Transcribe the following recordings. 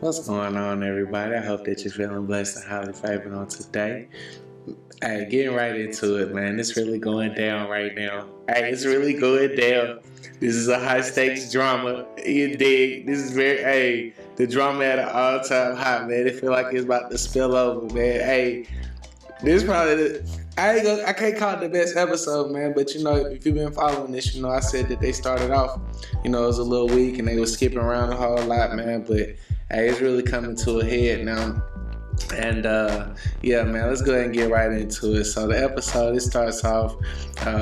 What's going on, everybody? I hope that you're feeling blessed and highly favored on today. Hey, getting right into it, man. It's really going down right now. Hey, it's really going down. This is a high stakes drama. You dig? This is the drama at an all time high, man. It feel like it's about to spill over, man. Hey, this probably I can't call it the best episode, man. But if you've been following this, I said that they started off, it was a little weak and they were skipping around a whole lot, man. But hey, it's really coming to a head now. And yeah, man, let's go ahead and get right into it. So the episode, it starts off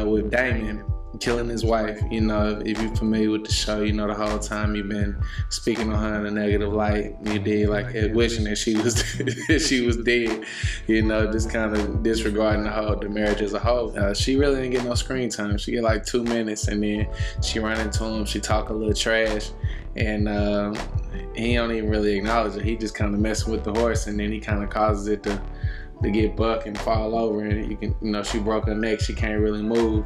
with Damon killing his wife. If you're familiar with the show, the whole time you've been speaking on her in a negative light. You did, like, wishing that she was that she was dead. Just kind of disregarding the marriage as a whole. She really didn't get no screen time. She get like 2 minutes, and then she run into him. She talk a little trash, and he don't even really acknowledge it. He just kind of messing with the horse, and then he kind of causes it to get buck and fall over, and she broke her neck. She can't really move,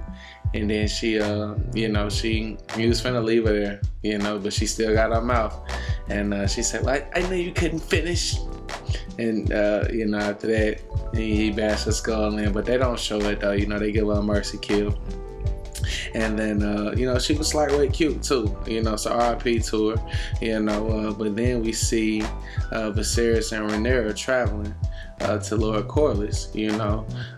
and then she he was finna leave her there, but she still got her mouth, and she said, like, I knew you couldn't finish, and after that he bashed her skull in, but they don't show it though. They give her a mercy kill. And then, she was slightly cute too, so RIP to her, but then we see Viserys and Rhaenyra traveling to Lord Corlys,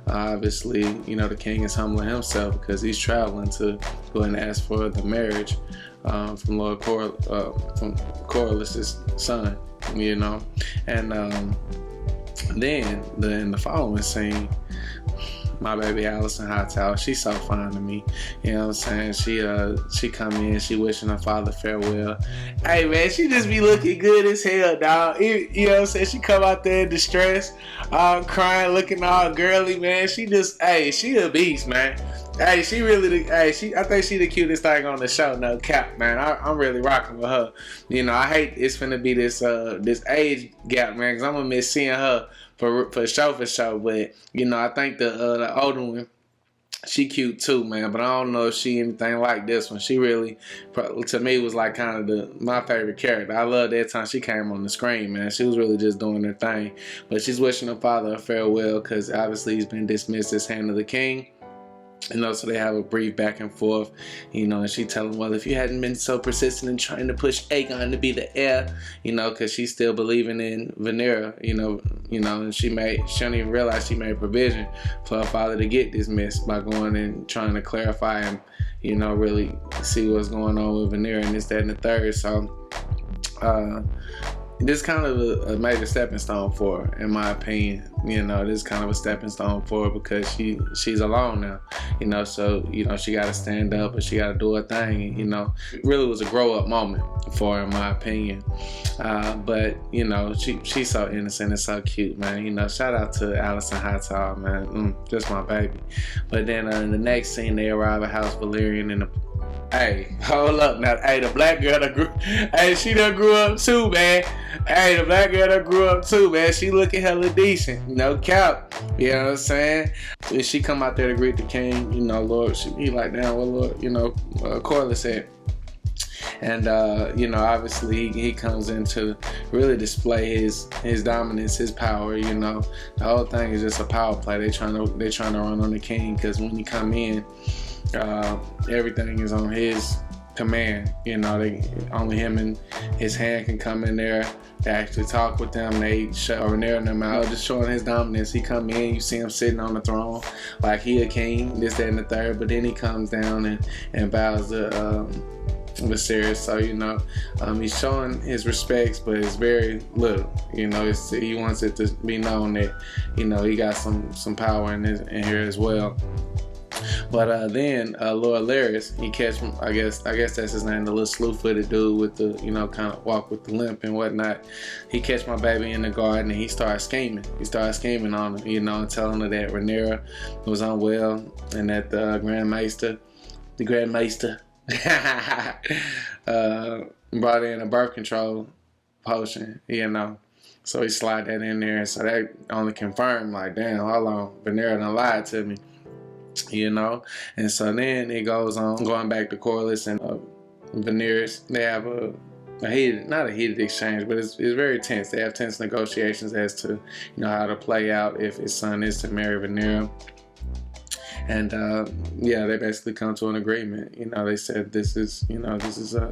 obviously, the king is humbling himself because he's traveling to go and ask for the marriage from Lord from Corlys' son, and then in the following scene, my baby Alicent Hightower, she's so fine to me. You know what I'm saying? She come in, she wishing her father farewell. Hey man, she just be looking good as hell, dog. You know what I'm saying? She come out there in distress, crying, looking all girly, man. She a beast, man. Hey, she really, I think she the cutest thing on the show, no cap, man. I'm really rocking with her. I hate it's finna be this age gap, man, because I'm gonna miss seeing her for sure. But I think the older one, she cute too, man. But I don't know if she anything like this one. She really, to me, was like kind of my favorite character. I love that time she came on the screen, man. She was really just doing her thing. But she's wishing her father a farewell because obviously he's been dismissed as hand of the king. So they have a brief back and forth, and she tell him, well, if you hadn't been so persistent in trying to push Aegon to be the heir, because she's still believing in Rhaenyra, and she don't even realize she made provision for her father to get dismissed by going and trying to clarify and, really see what's going on with Rhaenyra and this, that, and the third. So, this is kind of a major stepping stone for her, in my opinion. This is kind of a stepping stone for her because she's alone now. So she got to stand up and she got to do her thing. It really was a grow up moment for her, in my opinion. But she's so innocent and so cute, man. Shout out to Alicent Hightower, man. Just my baby. But then in the next scene, they arrive at House Valyrian and hey, hold up now. Hey, the black girl that she done grew up too, man. Hey, the black girl that grew up too, man. She looking hella decent. No cap. You know what I'm saying? When she come out there to greet the king, Lord, he like, damn, well, Lord, Corlys said. And, obviously he comes in to really display his dominance, his power, The whole thing is just a power play. They trying to run on the king because when you come in, everything is on his command. Only him and his hand can come in there. They actually talk with them. They shut Rhaenyra them out, just showing his dominance. He come in, you see him sitting on the throne like he a king, this, that, and the third. But then he comes down and bows to Viserys. So he's showing his respects, but it's very little. He wants it to be known that he got some power in here as well. But then Lord Larys, he catch him. I guess that's his name, the little slew-footed dude with the kind of walk with the limp and whatnot. He catch my baby in the garden and he starts scheming. He starts scheming on her, and telling her that Rhaenyra was unwell and that the Grand Maester brought in a birth control potion, So he slide that in there, so that only confirmed, like, damn, hold on, Rhaenyra done lied to me. And so then it goes on, going back to Corlys and Rhaenyra. They have a not a heated exchange, but it's very tense. They have tense negotiations as to how to play out if his son is to marry Rhaenyra. And they basically come to an agreement. They said this is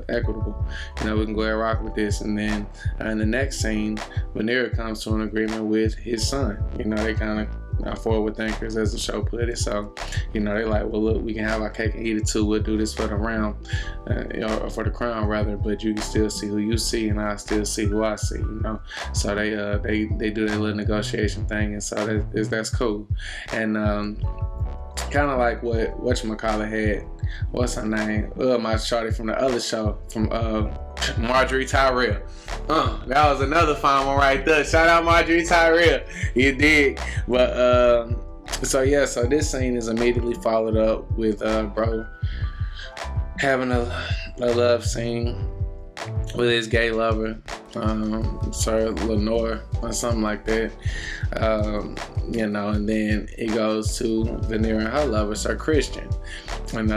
equitable. We can go ahead and rock with this. And then in the next scene, Rhaenyra comes to an agreement with his son. They kind of forward thinkers, as the show put it. So, they like, well, look, we can have our cake and eat it too. We'll do this for the round, or for the crown rather. But you can still see who you see, and I still see who I see. So they do their little negotiation thing, and so that's cool. And kind of like what whatchamacallit had. What's her name? My shorty from the other show, from Marjorie Tyrell. That was another fine one right there. Shout out Marjorie Tyrell. You did. But so this scene is immediately followed up with bro having a love scene with his gay lover, Sir Lenore, or something like that. And then he goes to Rhaenyra and her lover, Sir Criston. And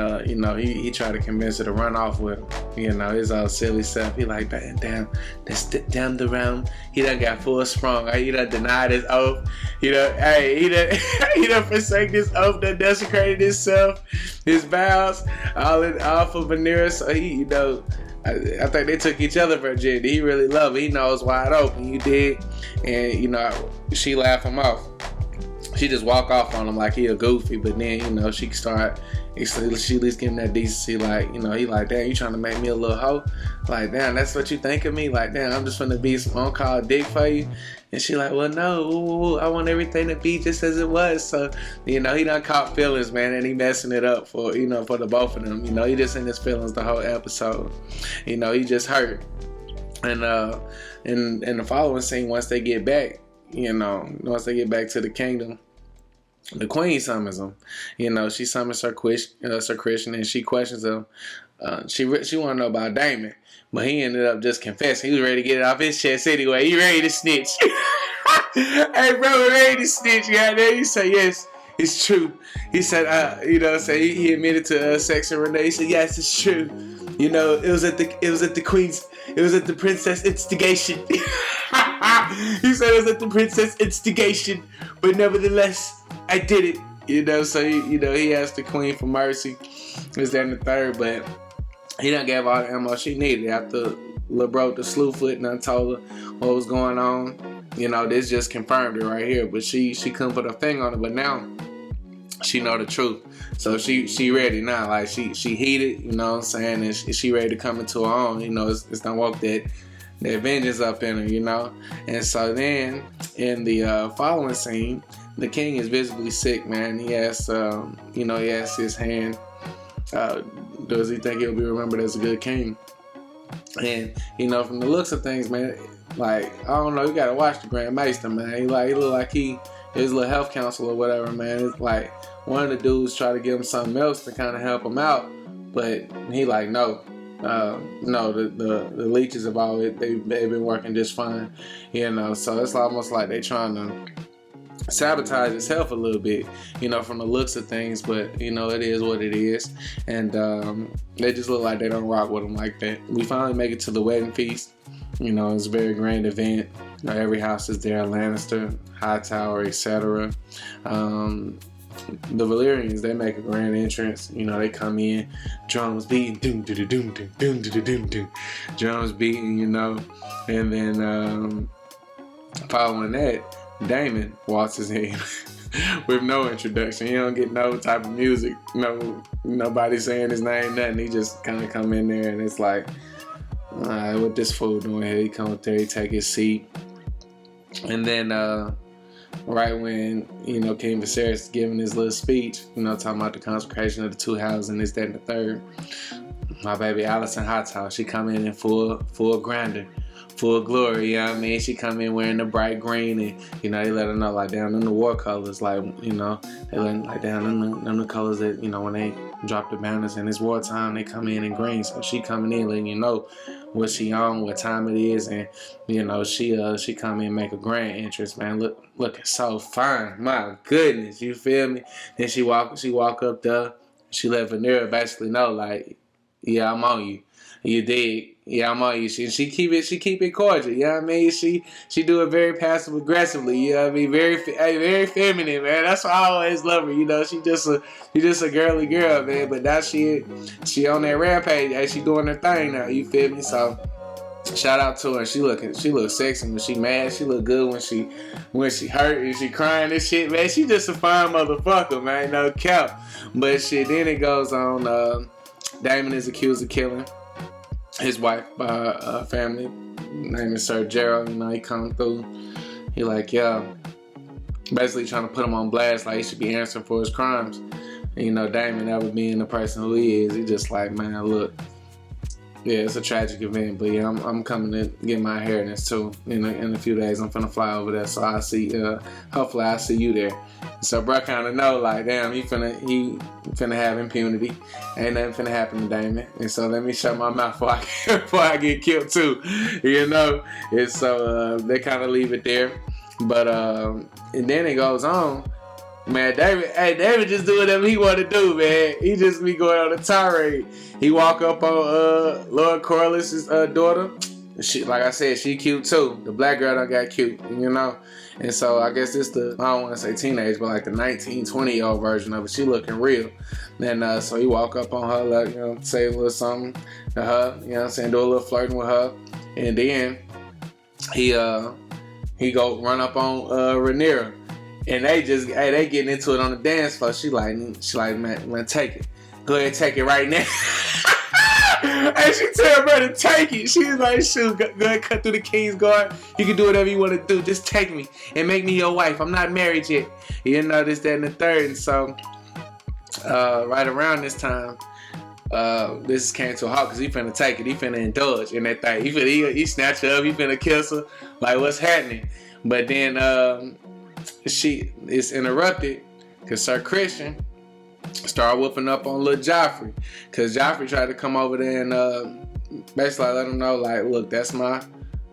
he tried to convince her to run off with him. His all silly stuff. He like, damn the round. He done got full sprung. He done denied his oath. He done forsake his oath, that desecrated himself, his vows, all for Rhaenyra. So he, I think they took each other virginity. He really loved it. He knows wide open. You did. And, she laughed him off. She just walk off on him like he a goofy. But then, she start, she at least give him that decency. Like, he like, damn, you trying to make me a little hoe? Like, damn, that's what you think of me? Like, damn, I'm just finna be some on-call dick for you? And she like, well, no, I want everything to be just as it was. So, he done caught feelings, man, and he messing it up for, for the both of them. He just in his feelings the whole episode. He just hurt. And in the following scene, once they get back, once they get back to the kingdom, the queen summons him. She summons Sir Criston, and she questions him. She want to know about Daemon. But he ended up just confessing. He was ready to get it off his chest anyway. He ready to snitch. Hey, bro, ready to snitch. Goddamn, he said, yes, it's true. He said, he admitted to sexing Renee. He said, yes, it's true. It was at the princess instigation. He said it was at the princess instigation, but nevertheless, I did it. So he asked the queen for mercy. Is that in the third, but he done gave all the ammo she needed after Lil Bro the slew foot and I told her what was going on. This just confirmed it right here. But she couldn't put her finger on it. But now she know the truth. So she ready now. Like she heated, and she ready to come into her own. It's done woke that vengeance up in her, And so then in the following scene, the king is visibly sick, man. He asks, he asks his hand, does he think he'll be remembered as a good king? And from the looks of things, man, like, I don't know, you gotta watch the Grand Maester, man. He look like his little health counselor or whatever, man. It's like one of the dudes try to give him something else to kind of help him out, but he like, no, the leeches of all it, they've been working just fine, So it's almost like they trying to sabotage his health a little bit, from the looks of things, but it is what it is, and they just look like they don't rock with him like that. We finally make it to the wedding feast. It's a very grand event. Every house is there, Lannister, Hightower, etc. The Valyrians, they make a grand entrance. They come in, drums beating, doom doom doom doom doom doom doom doom, drums beating, and then following that, Daemon waltzes in with no introduction. He don't get no type of music, nobody saying his name, nothing. He just kind of come in there, and it's like, alright, what this fool doing here? He come up there, he take his seat, and then right when King Viserys is giving his little speech, talking about the consecration of the two houses and this, that, and the third, my baby Alicent Hightower, she come in full grandeur, full glory, she come in wearing the bright green, and they let her know, like, down in the war colors, like, they let, like, down in the colors that, when they drop the banners and it's wartime, they come in green. So she coming in letting what she on, what time it is, and she come in and make a grand entrance, man, looking so fine, my goodness, you feel me? Then she walk up there, she let Rhaenyra basically know, like, Yeah, I'm on you. You dig? Yeah, I'm on you. She keep it cordial. You know what I mean? She do it very passive aggressively. You know what I mean? Very feminine, man. That's why I always love her. You know, she just a girly girl, man. But now she on that rampage. Hey, she doing her thing now. You feel me? So shout out to her. She looks sexy when she mad. She look good when she hurt and she crying and shit, man. She just a fine motherfucker, man. No cap. But shit, then it goes on. Damon is accused of killing his wife by her family. Name is Sir Gerald. You know, he come through. He like, yeah, basically trying to put him on blast, like he should be answering for his crimes. And, you know, Damon ever being the person who he is, he just like, man, look, yeah, it's a tragic event, but yeah, I'm coming to get my inheritance too. In a few days, I'm finna fly over there, so I see. Hopefully, I see you there. So, bro, kind of know, like, damn, he finna have impunity. Ain't nothing finna happen to Damon, and so let me shut my mouth before I get killed too. You know, and so they kind of leave it there, but and then it goes on. Man, David just do whatever he want to do, man. He just be going on a tirade. He walk up on Lord Corliss's daughter. She, like I said, she cute too. The black girl done got cute, you know. And so I guess it's I don't want to say teenage, but like the 19, 20-year-old version of it. She looking real. And so he walk up on her, like, you know, say a little something to her, you know what I'm saying, do a little flirting with her. And then he go run up on Rhaenyra. And they getting into it on the dance floor. She like, man, take it. Go ahead, take it right now. And she tell her to take it. She's like, shoot, go ahead, cut through the King's Guard. You can do whatever you want to do. Just take me and make me your wife. I'm not married yet. You know, this, that, and the third. And so, right around this time, this came to a halt because he finna take it. He finna indulge in that thing. He snatch her up. He finna kiss her. Like, what's happening? But then, she is interrupted because Sir Criston started whooping up on little Joffrey, because Joffrey tried to come over there and basically let him know, like, look, that's my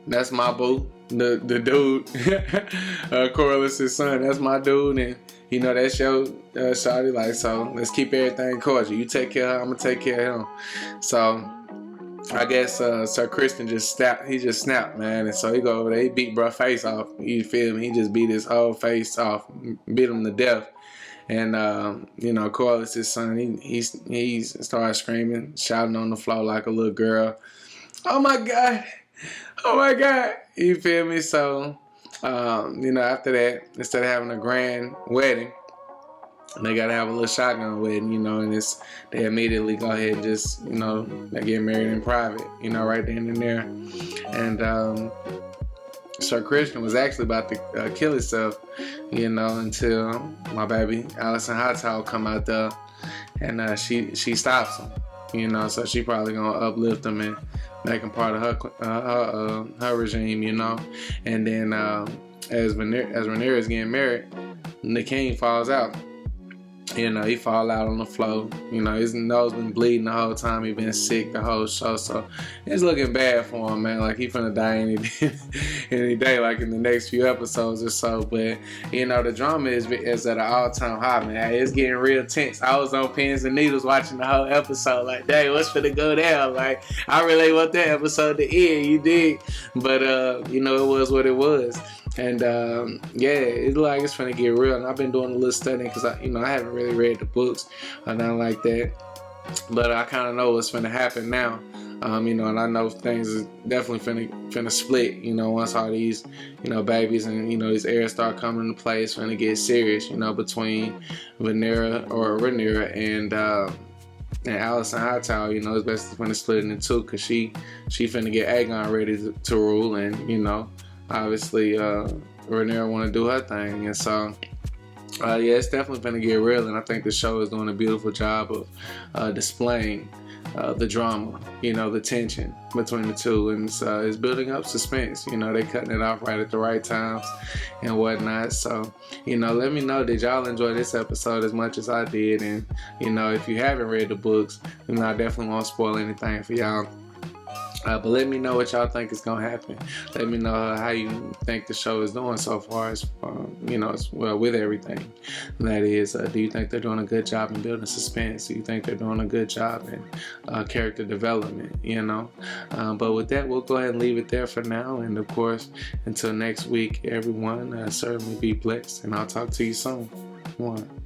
boo, the dude, Corliss's son, that's my dude, and you know that's your shawty, like, so let's keep everything cordial. You take care of her, I'm gonna take care of him. So I guess Sir Criston just snapped, man, and so he go over there, he beat bro face off. You feel me? He just beat his whole face off, beat him to death. And you know, Corliss's son, he started screaming, shouting on the floor like a little girl. Oh my God! Oh my God! You feel me? So you know, after that, instead of having a grand wedding, they gotta have a little shotgun wedding, you know, and they immediately go ahead and just, you know, they get married in private, you know, right then and there. And Sir Criston was actually about to kill himself, you know, until my baby Alicent Hightower come out there, and she stops him, you know, so she probably gonna uplift him and make him part of her regime, you know. And then as Rhaenyra is getting married, the king falls out. You know, he fall out on the floor. You know, his nose been bleeding the whole time. He been sick the whole show. So it's looking bad for him, man. Like, he finna die any day, like in the next few episodes or so. But, you know, the drama is at an all-time high, man. It's getting real tense. I was on pins and needles watching the whole episode. Like, dang, what's finna go down? Like, I really want that episode to end. You dig? But, you know, it was what it was. And yeah, it's like it's finna get real. And I've been doing a little studying because I haven't really read the books or nothing like that. But I kind of know what's finna happen now. You know, and I know things is definitely finna split. You know, once all these, you know, babies and, you know, these heirs start coming into play, it's finna get serious. You know, between Rhaenyra and Alicent Hightower, you know, it's basically finna split into two because she finna get Aegon ready to rule, and, you know, obviously, Rhaenyra want to do her thing, and so yeah, it's definitely going to get real. And I think the show is doing a beautiful job of displaying the drama, you know, the tension between the two, and it's building up suspense. You know, they cutting it off right at the right times and whatnot. So, you know, let me know, did y'all enjoy this episode as much as I did? And, you know, if you haven't read the books, then I definitely won't spoil anything for y'all. But let me know what y'all think is gonna happen. Let me know how you think the show is doing so far, as well, with everything. That is, do you think they're doing a good job in building suspense? Do you think they're doing a good job in character development? But with that, we'll go ahead and leave it there for now. And of course, until next week, everyone, certainly be blessed, and I'll talk to you soon. One.